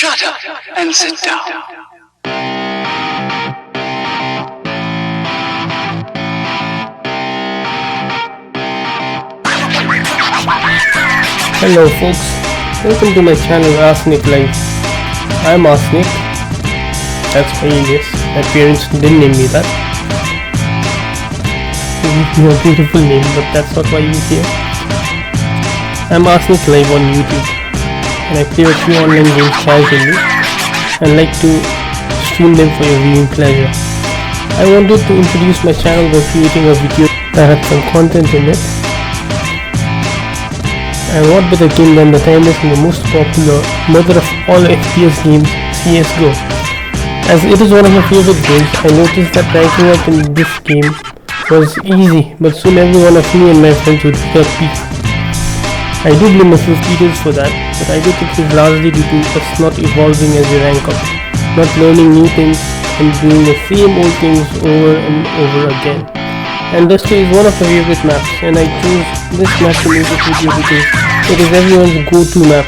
Shut up and sit down. Hello folks, welcome to my channel ArS3NiC Live. I'm ArS3NiC, that's my alias. My parents didn't name me that. They gave me a beautiful name, but that's not why you're here. I'm ArS3NiC Live on YouTube, and I play a few online games casually and like to stream them for your viewing pleasure. I wanted to introduce my channel by creating a video that had some content in it. And what better game than the timeless and the most popular mother of all FPS games, CSGO. As it is one of my favorite games, I noticed that ranking up in this game was easy, but soon every one of me and my friends would pick up peak. I do blame a few cheaters for that, but I do think it's largely due to us not evolving as we rank up, not learning new things and doing the same old things over and over again. And Dusty is one of my favorite maps, and I chose this map to make this video because it is everyone's go-to map.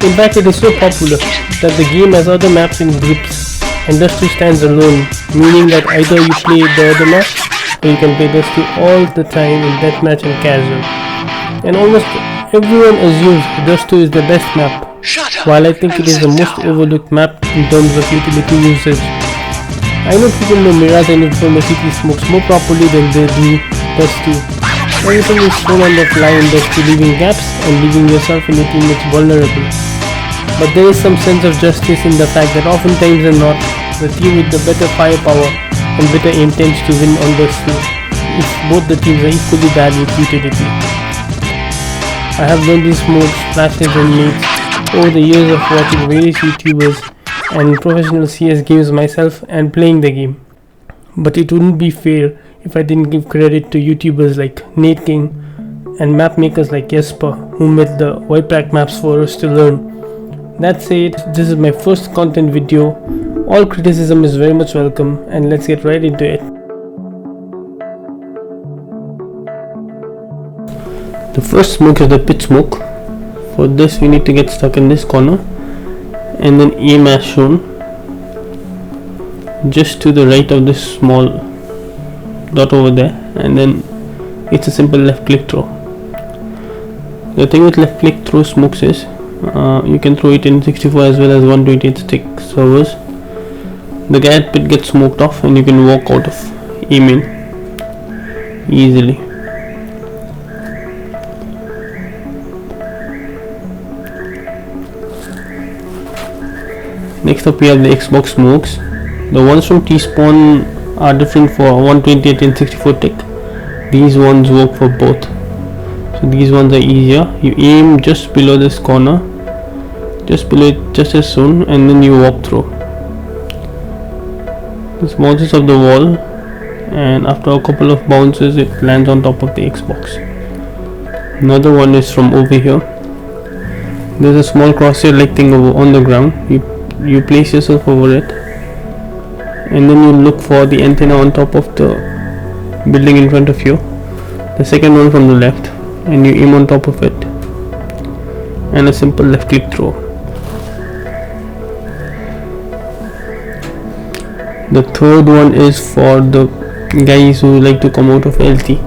In fact, it is so popular that the game has other maps in groups, and Dusty stands alone, meaning that either you play the other map or you can play Dusty all the time in deathmatch and casual. And almost everyone assumes Dusty is the best map, while I think it is the most overlooked map in terms of utility usage. I know people know Mirage and Informer City smokes more properly than they do Dusty. Everything is thrown on the fly in Dusty, leaving gaps and leaving yourself and your teammates vulnerable. But there is some sense of justice in the fact that oftentimes than not, the team with the better firepower and better aim tends to win on Dusty if both the teams are equally bad with utility. I have learned these modes, flashes and mates over the years of watching various YouTubers and professional CS games myself and playing the game. But it wouldn't be fair if I didn't give credit to YouTubers like Nate King and map makers like Jesper, who made the white pack maps for us to learn. That said, this is my first content video. All criticism is very much welcome, and let's get right into it. The first smoke is the pit smoke. For this we need to get stuck in this corner and then aim as shown, just to the right of this small dot over there, and then it's a simple left click throw. The thing with left click throw smokes is you can throw it in 64 as well as 128 stick servers. The guy at pit gets smoked off and you can walk out of aiming easily. Next up we have the Xbox smokes. The ones from T-Spawn are different for 128 and 64 tick. These ones work for both. So these ones are easier. You aim just below this corner, just below it, just as soon, and then you walk through. This bounces off the wall, and after a couple of bounces it lands on top of the Xbox. Another one is from over here. There's a small crosshair like thing over on the ground. You place yourself over it, and then you look for the antenna on top of the building in front of you, the second one from the left, and you aim on top of it, and a simple left click throw. The third one is for the guys who like to come out of LT.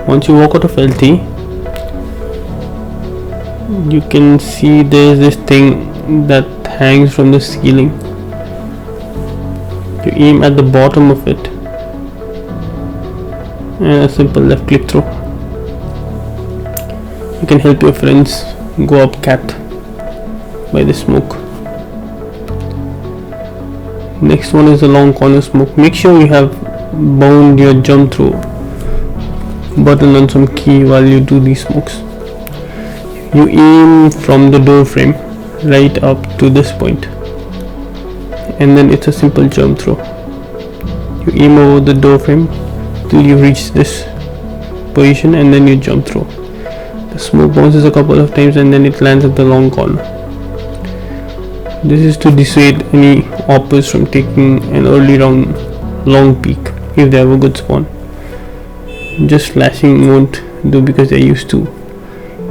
Once you walk out of LT, you can see there's this thing that hangs from the ceiling. You aim at the bottom of it and a simple left click throw. You can help your friends go up cat by the smoke. Next one is the long corner smoke. Make sure you have bound your jump through button on some key while you do these smokes. You aim from the door frame right up to this point, and then it's a simple jump throw. You aim over the door frame till you reach this position, and then you jump through. The smoke bounces a couple of times and then it lands at the long corner. This is to dissuade any oppers from taking an early round long peek if they have a good spawn. Just flashing won't do because they're used to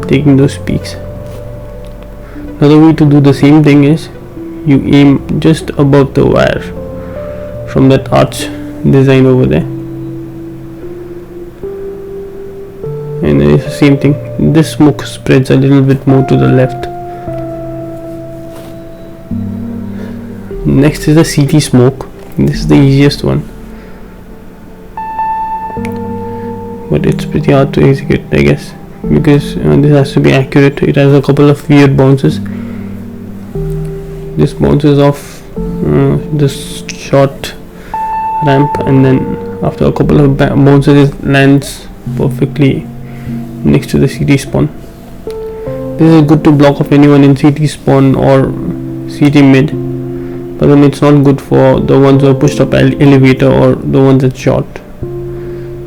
taking those peaks. Another way to do the same thing is you aim just above the wire from that arch design over there, and then it's the same thing. This smoke spreads a little bit more to the left. Next is the CT smoke. This is the easiest one, but it's pretty hard to execute, I guess, because this has to be accurate. It has a couple of weird bounces. This bounces off this short ramp, and then after a couple of bounces it lands perfectly next to the CT spawn. This is good to block off anyone in CT spawn or CT mid, but then it's not good for the ones who are pushed up elevator or the ones that shot.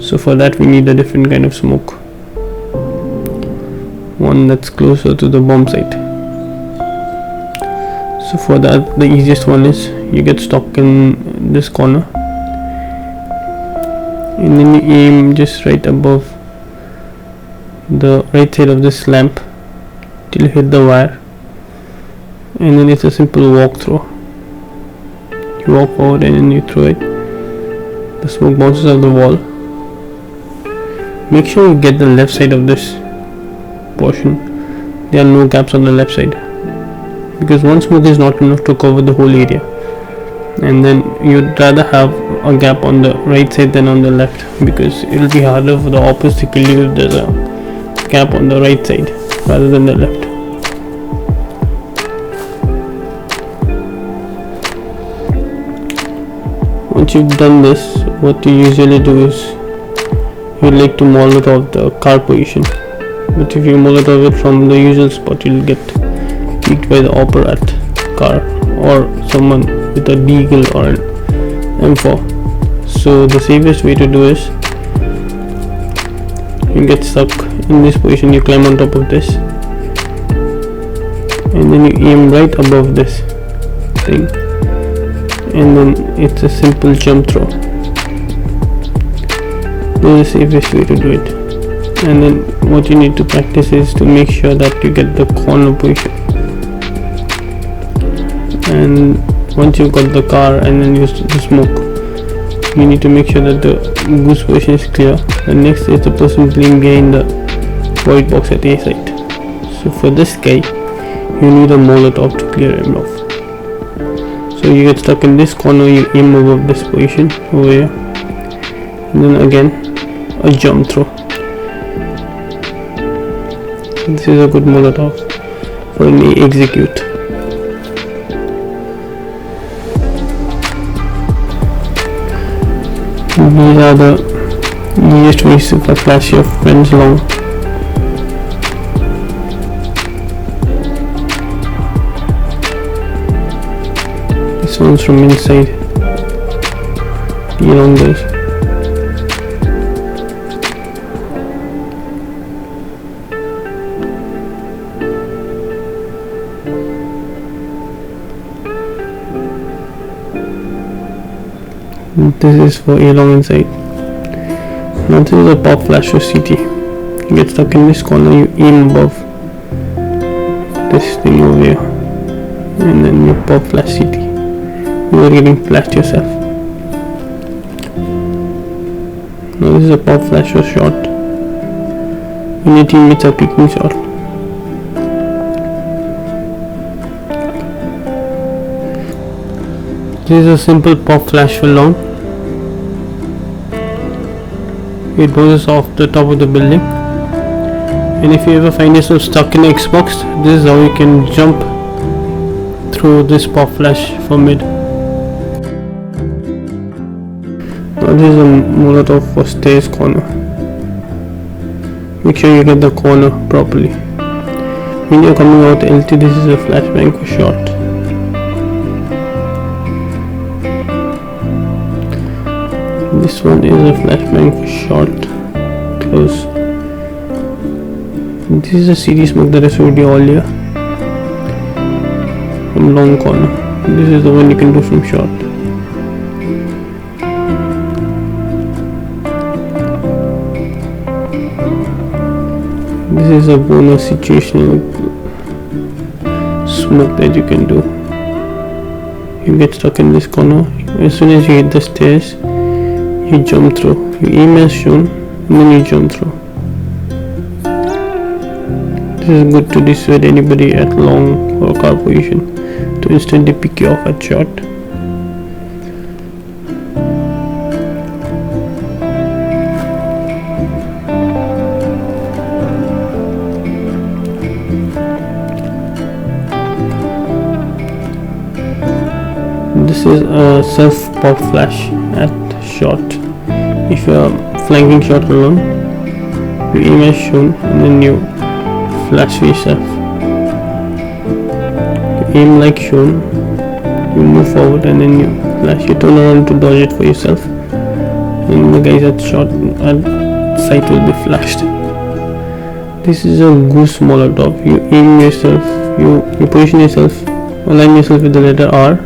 So for that we need a different kind of smoke, one that's closer to the bomb site. So for that, the easiest one is you get stuck in this corner, and then you aim just right above the right side of this lamp till you hit the wire, and then it's a simple walkthrough. You walk forward and then you throw it. The smoke bounces off the wall. Make sure you get the left side of this portion. There are no gaps on the left side, because one smoke is not enough to cover the whole area, and then you'd rather have a gap on the right side than on the left, because it'll be harder for the opponents to kill you if there's a gap on the right side rather than the left. Once you've done this, what you usually do is you like to molotov the car position, but if you molotov it from the usual spot, you'll get peeked by the operat car or someone with a deagle or an M4. So the safest way to do is you get stuck in this position, you climb on top of this, and then you aim right above this thing, and then it's a simple jump throw. This is the safest way to do it. And then what you need to practice is to make sure that you get the corner position. And once you've got the car and then use the smoke, you need to make sure that the goose position is clear. And next is the person playing behind the white box at A site. So for this guy, you need a molotov to clear him off. So you get stuck in this corner, you aim above this position over here, and then again a jump throw. This is a good molotov for me execute. These are the easiest ways to flash your friends long. This one's from inside. Elon this. This is for along inside. Now this is a pop flash for CT. You get stuck in this corner, you aim above this thing over here, and then you pop flash CT. You are getting flashed yourself. Now this is a pop flash for shot, and your teammates are picking shot. This is a simple pop flash for long. It bounces off the top of the building, and if you ever find yourself stuck in Xbox, this is how you can jump through this pop flash for mid. Now this is a molotov for stairs corner. Make sure you get the corner properly. When you're coming out LT, this is a flashbang for shot. This one is a flashbang for short, close. This is a CD smoke that I showed you earlier from long corner. This is the one you can do from short. This is a bonus situational smoke that you can do. You get stuck in this corner. As soon as you hit the stairs, you jump through. You aim as shown and then you jump through. This is good to dissuade anybody at long or car position to instantly pick you off at shot. This is a self-pop flash at shot. If you are flanking shot alone, you aim as shown and then you flash for yourself. You aim like shown, you move forward and then you flash. You turn around to dodge it for yourself, and the guys at shot at sight will be flashed. This is a goose molotov. You aim yourself, you position yourself, align yourself with the letter R.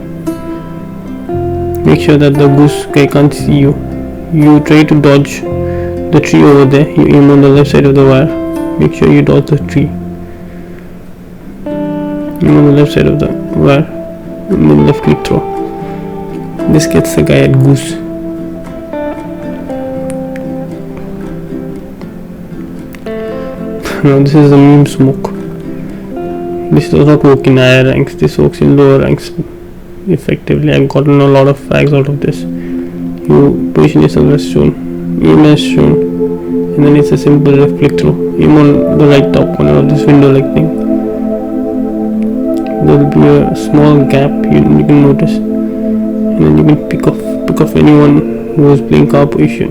Make sure that the goose guy can't see you. You try to dodge the tree over there. You aim on the left side of the wire. Make sure you dodge the tree. Aim on the left side of the wire and then left click throw. This gets the guy at goose. Now this is a meme smoke. This does not work in higher ranks. This works in lower ranks effectively. I've gotten a lot of frags out of this. You position yourself as shown, aim as shown, and then it's a simple left click through. Aim on the right top corner of this window like thing. There will be a small gap you can notice, and then you can pick off anyone who is playing car position.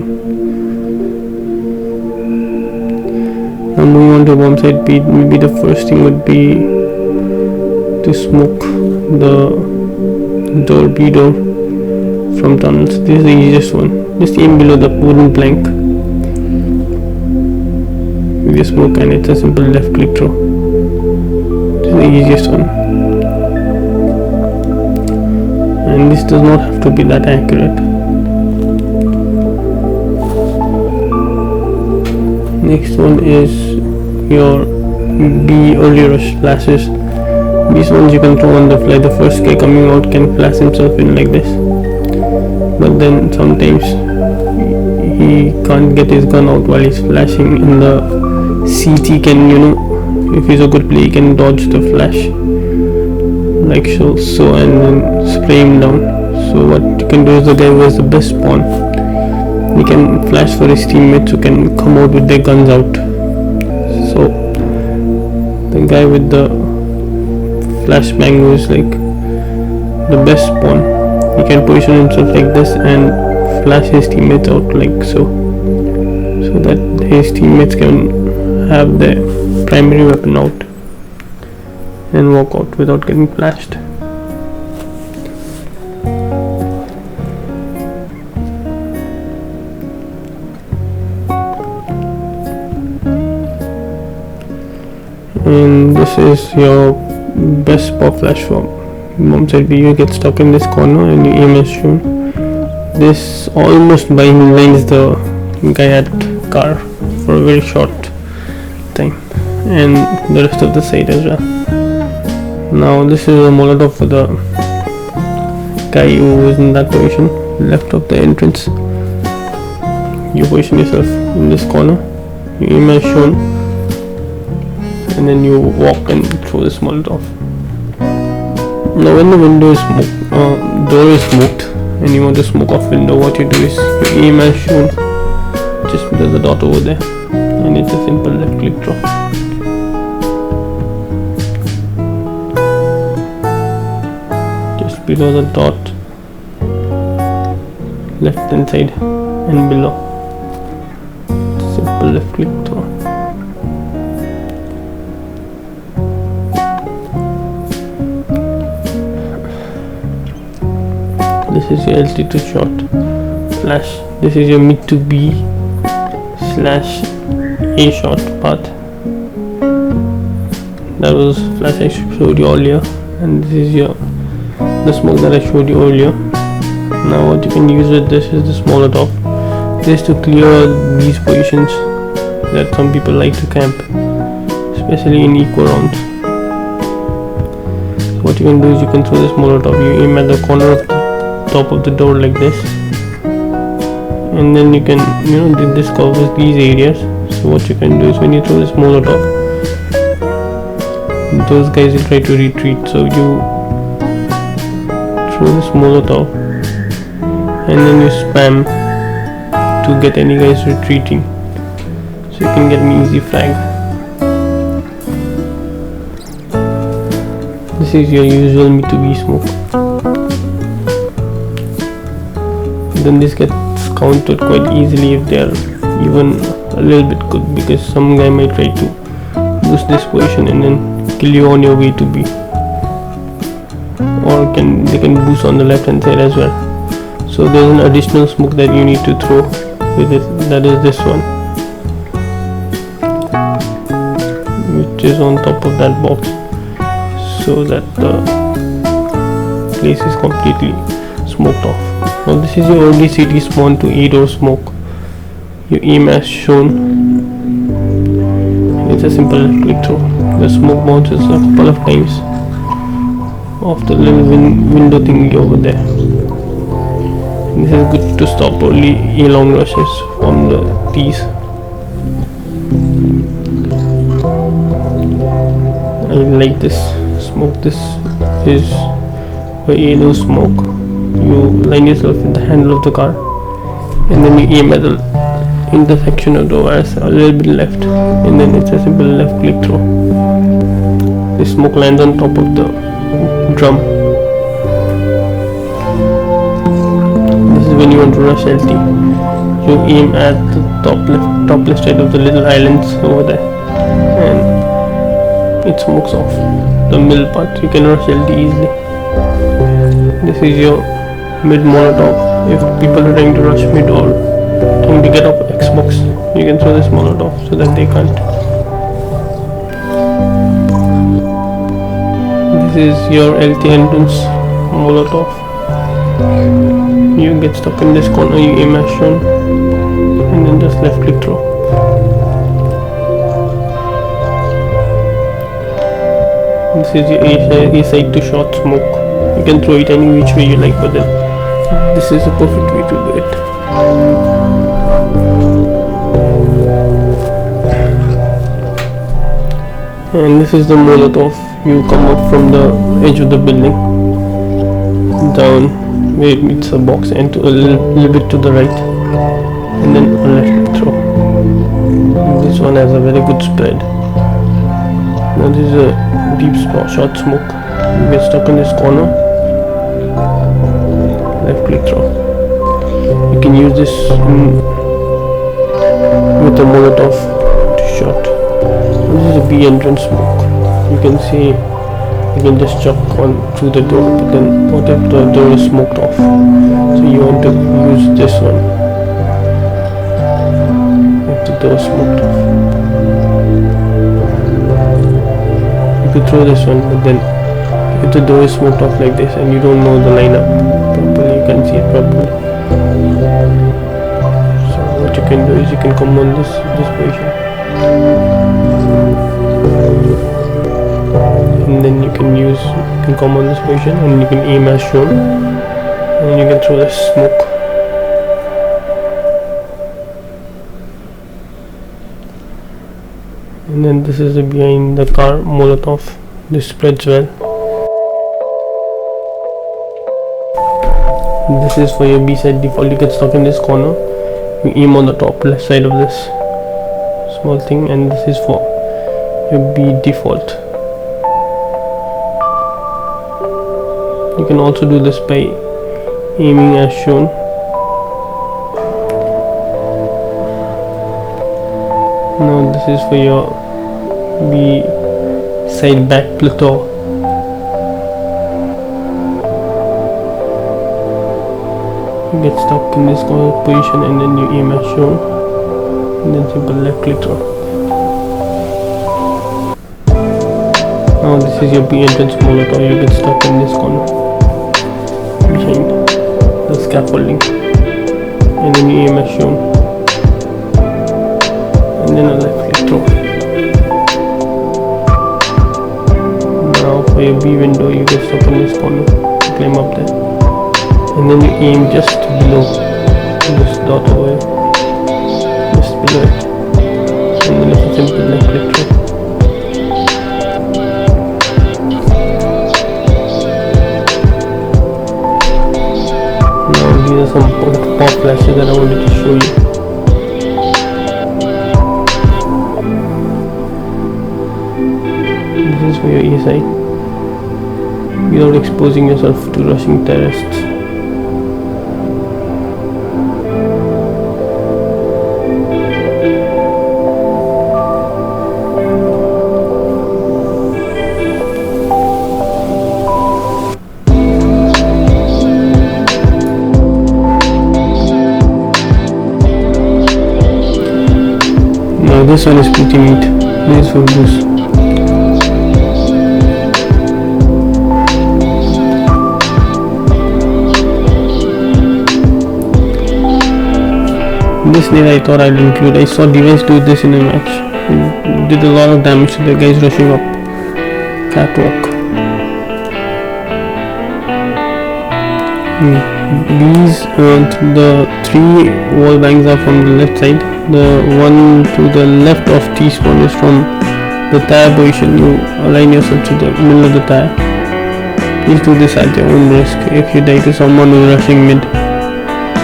Now moving on to bomb site B, maybe the first thing would be to smoke the torpedo from tunnels. This is the easiest one. Just aim below the wooden plank with your smoke and it's a simple left click throw. This is the easiest one, and this does not have to be that accurate. Next one is your B early rush flashes. These ones you can throw on the fly. The first guy coming out can flash himself in like this, but then sometimes he can't get his gun out while he's flashing. In the seat he can, if he's a good player, he can dodge the flash like so and then spray him down. So what you can do is the guy who has the best spawn, he can flash for his teammates who can come out with their guns out. So the guy with the flashbang who is like the best spawn, he can position himself like this and flash his teammates out like so that his teammates can have their primary weapon out and walk out without getting flashed. And this is your best pop flash for bomb site B. You get stuck in this corner and you aim as shown. This almost blinds the guy at car for a very short time, and the rest of the site as well. Now this is a molotov for the guy who is in that position, left of the entrance. You position yourself in this corner, you aim as shown, and then you walk and throw this molotov. Now when the window is door is smoked and you want to smoke off window, what you do is you aim as shown just below the dot over there, and it's a simple left click draw. Just below the dot, left hand side and below, simple left click draw. This is your LT2 shot flash. This is your mid to B / A shot path. That was flash I showed you earlier, and this is the smoke that I showed you earlier. Now what you can use with this is the molotov. This to clear these positions that some people like to camp, especially in eco rounds. what you can do is you can throw this Molotov. You aim at the corner of the top of the door like this, and then you can this covers these areas. So what you can do is when you throw this Molotov, those guys will try to retreat. So you throw this Molotov and then you spam to get any guys retreating, so you can get an easy frag. This is your usual Me2B smoke. Then this gets countered quite easily if they are even a little bit good, because some guy might try to boost this position and then kill you on your way to B, or they can boost on the left hand side as well. So there's an additional smoke that you need to throw with it, that is this one, which is on top of that box, so that the place is completely smoked off. Now this is your early city spawn to 8-door smoke. You aim as shown. It's a simple click through. The smoke bounces a couple of times off the little window thingy over there. This is good to stop early A-long rushes from the T's. I like this smoke. This is for A-door smoke. You line yourself in the handle of the car and then you aim at the intersection of the wires a little bit left, and then it's a simple left click through. The smoke lands on top of the drum. This is when you want to rush LT. You aim at the top left side of the little islands over there, and it smokes off the middle part. You can rush LT easily. This is your mid Molotov. If people are trying to rush mid or trying to get off Xbox, you can throw this Molotov so that they can't. This is your LT entrance Molotov. You get stuck in this corner, you aim as shown, and then just left click throw. This is your A side to short smoke. You can throw it any which way you like, but then this is the perfect way to do it. And this is the Molotov. You come up from the edge of the building down where it meets the box and to a little bit to the right, and then a left throw. This one has a very good spread. Now this is a deep short smoke. You get stuck in this corner, left click throw. You can use this with a Molotov to shot. This is a B entrance smoke. You can see you can just chuck on through the door, but then what if the door is smoked off? So you want to use this one if the door is smoked off. You could throw this one, but then if the door is smoked off like this and you don't know the lineup properly, you can see it properly. So what you can do is you can come on this position, and then you can come on this position and you can aim as shown, and you can throw the smoke. And then this is the behind the car Molotov. This spreads well. This is for your B side default. You get stuck in this corner, you aim on the top left side of this small thing, and this is for your B default. You can also do this by aiming as shown. Now this is for your B side back plateau. You get stuck in this position and then you aim as shown, and then simple left click throw. Now this is your B entrance Molotov. You get stuck in this corner behind the scaffolding, and then you aim as shown, and then a left click throw. Now for your B window, you get stuck in this corner, climb up there, and then you aim just below this dot over here, just below it, and then it's a simple left click try. Now these are some pop flashes that I wanted to show you. This is for your ASI, without exposing yourself to rushing terrorists. Now this one is pretty neat. This is for Bruce. This nade I thought I'd include. I saw Device do this in a match. It did a lot of damage to the guys rushing up catwalk. These the 3 Wallbangs are from the left side. The one to the left of T-spawn is from the tire position. You align yourself to the middle of the tire. Please do this at your own risk. If you die to someone who's rushing mid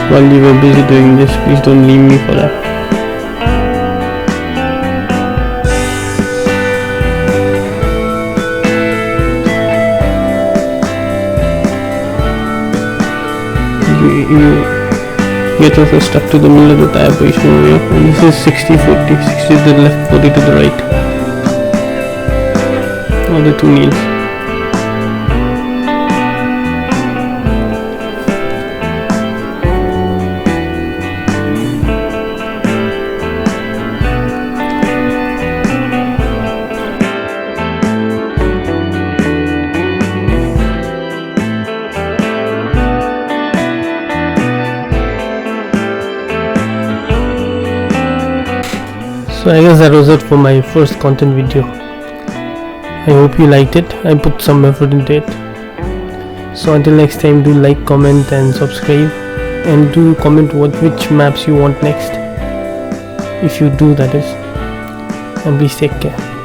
while you were busy doing this, please don't leave me for that. You get yourself stuck to the middle of the tire position over here, and this is 60-40, 60 to the left, 40 to the right. Now the 2 nails. So I guess that was it for my first content video. I hope you liked it. I put some effort into it. So until next time, do like, comment and subscribe, and do comment which maps you want next, if you do, that is. And please take care.